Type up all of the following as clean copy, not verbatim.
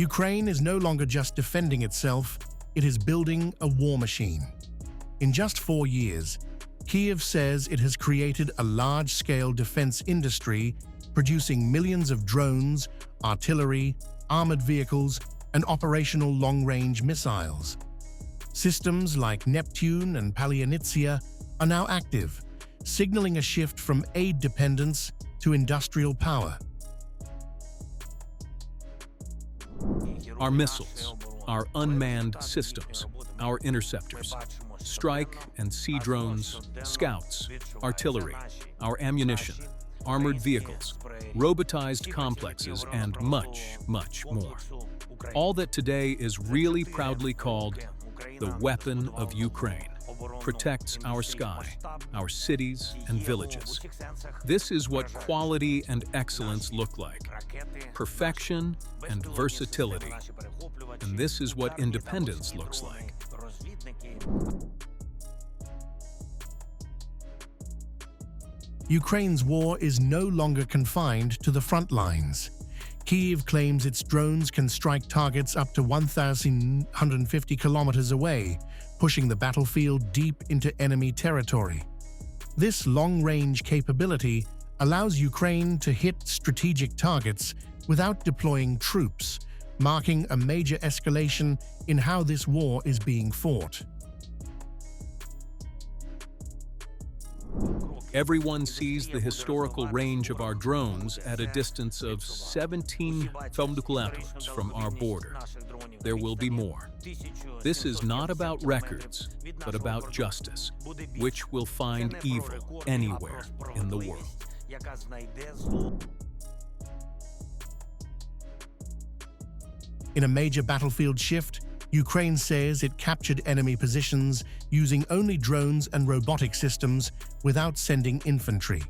Ukraine is no longer just defending itself, it is building a war machine. In just 4 years, Kyiv says it has created a large-scale defense industry producing millions of drones, artillery, armored vehicles, and operational long-range missiles. Systems like Neptune and Palyannitsia are now active, signaling a shift from aid dependence to industrial power. Our missiles, our unmanned systems, our interceptors, strike and sea drones, scouts, artillery, our ammunition, armored vehicles, robotized complexes, and much, much more. All that today is really proudly called the weapon of Ukraine protects our sky, our cities and villages. This is what quality and excellence look like. Perfection and versatility. And this is what independence looks like. Ukraine's war is no longer confined to the front lines. Kyiv claims its drones can strike targets up to 1,150 kilometers away, pushing the battlefield deep into enemy territory. This long-range capability allows Ukraine to hit strategic targets without deploying troops, marking a major escalation in how this war is being fought. Everyone sees the historical range of our drones at a distance of 17 kilometers from our border. There will be more. This is not about records, but about justice, which will find evil anywhere in the world. In a major battlefield shift, Ukraine says it captured enemy positions using only drones and robotic systems without sending infantry.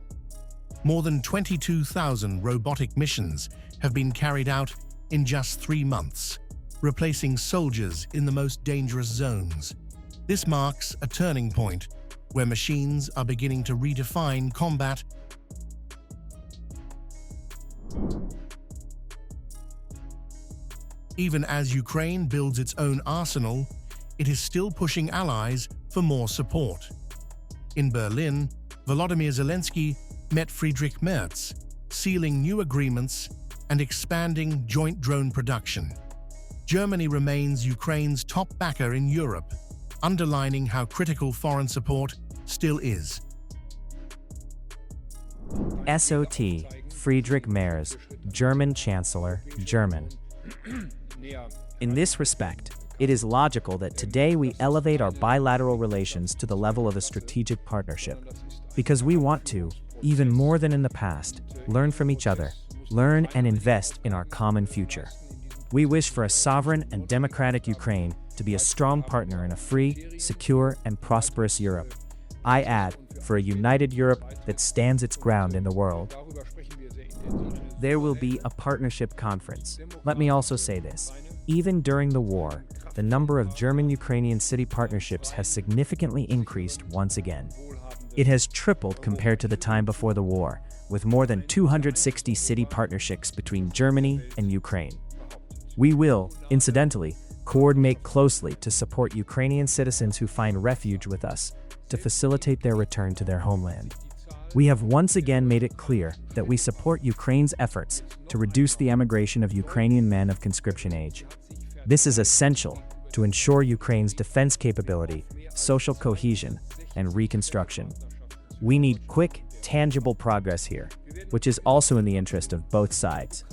More than 22,000 robotic missions have been carried out in just 3 months, replacing soldiers in the most dangerous zones. This marks a turning point where machines are beginning to redefine combat. Even as Ukraine builds its own arsenal, it is still pushing allies for more support. In Berlin, Volodymyr Zelenskyy met Friedrich Merz, sealing new agreements and expanding joint drone production. Germany remains Ukraine's top backer in Europe, underlining how critical foreign support still is. SOT, Friedrich Merz, German Chancellor, German. In this respect, it is logical that today we elevate our bilateral relations to the level of a strategic partnership, because we want to, even more than in the past, learn from each other, learn and invest in our common future. We wish for a sovereign and democratic Ukraine to be a strong partner in a free, secure, and prosperous Europe. I add, for a united Europe that stands its ground in the world. There will be a partnership conference. Let me also say this. Even during the war, the number of German-Ukrainian city partnerships has significantly increased once again. It has tripled compared to the time before the war, with more than 260 city partnerships between Germany and Ukraine. We will, incidentally, coordinate closely to support Ukrainian citizens who find refuge with us to facilitate their return to their homeland. We have once again made it clear that we support Ukraine's efforts to reduce the emigration of Ukrainian men of conscription age. This is essential to ensure Ukraine's defense capability, social cohesion, and reconstruction. We need quick, tangible progress here, which is also in the interest of both sides.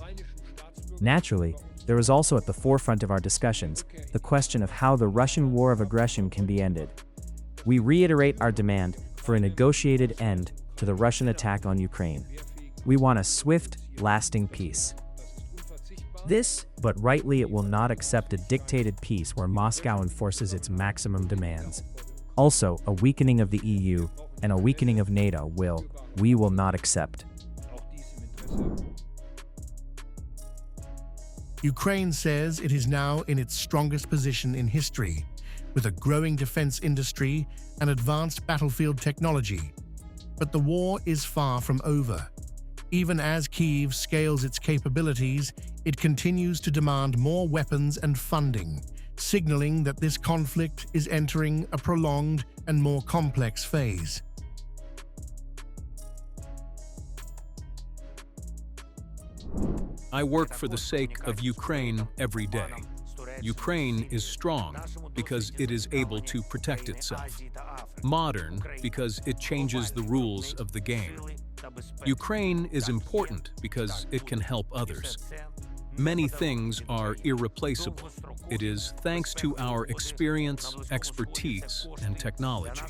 Naturally, there is also at the forefront of our discussions the question of how the Russian war of aggression can be ended. We reiterate our demand for a negotiated end to the Russian attack on Ukraine. We want a swift, lasting peace. This, but rightly it will not accept a dictated peace where Moscow enforces its maximum demands. Also, a weakening of the EU and a weakening of NATO we will not accept. Ukraine says it is now in its strongest position in history, with a growing defense industry and advanced battlefield technology. But the war is far from over. Even as Kyiv scales its capabilities, it continues to demand more weapons and funding, signaling that this conflict is entering a prolonged and more complex phase. I work for the sake of Ukraine every day. Ukraine is strong because it is able to protect itself. Modern because it changes the rules of the game. Ukraine is important because it can help others. Many things are irreplaceable. It is thanks to our experience, expertise, and technology.